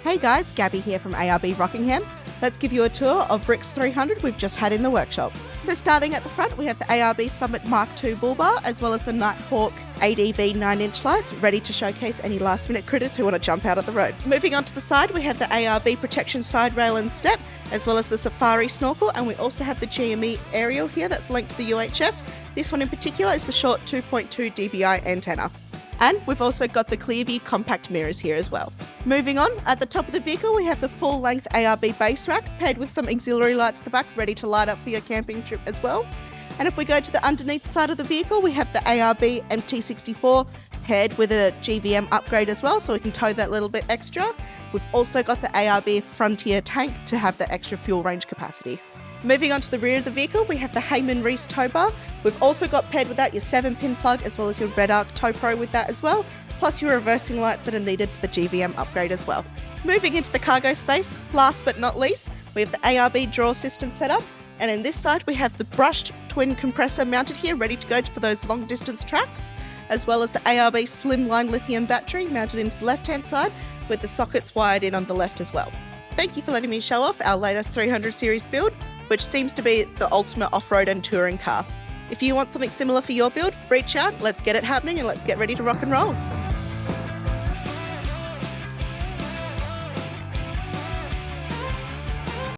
Hey guys, Gabby here from ARB Rockingham. Let's give you a tour of Rick's 300 we've just had in the workshop. So starting at the front, we have the ARB Summit Mark II bull bar, as well as the Nighthawk ADV 9-inch lights, ready to showcase any last-minute critters who want to jump out of the road. Moving on to the side, we have the ARB Protection side rail and step, as well as the Safari Snorkel, and we also have the GME aerial here that's linked to the UHF. This one in particular is the short 2.2 dBi antenna. And we've also got the Clearview compact mirrors here as well. Moving on, at the top of the vehicle we have the full-length ARB base rack paired with some auxiliary lights at the back ready to light up for your camping trip as well. And if we go to the underneath side of the vehicle, we have the ARB MT64 paired with a GVM upgrade as well, so we can tow that little bit extra. We've also got the ARB Frontier tank to have the extra fuel range capacity. Moving on to the rear of the vehicle, we have the Heyman Reese tow bar. We've also got paired with that your 7-pin plug as well as your Redarc Tow Pro with that as well, plus your reversing lights that are needed for the GVM upgrade as well. Moving into the cargo space, last but not least, we have the ARB Drawer System set up, and in this side we have the brushed twin compressor mounted here ready to go for those long distance tracks, as well as the ARB Slimline lithium battery mounted into the left hand side with the sockets wired in on the left as well. Thank you for letting me show off our latest 300 series build, which seems to be the ultimate off-road and touring car. If you want something similar for your build, reach out, let's get it happening and let's get ready to rock and roll.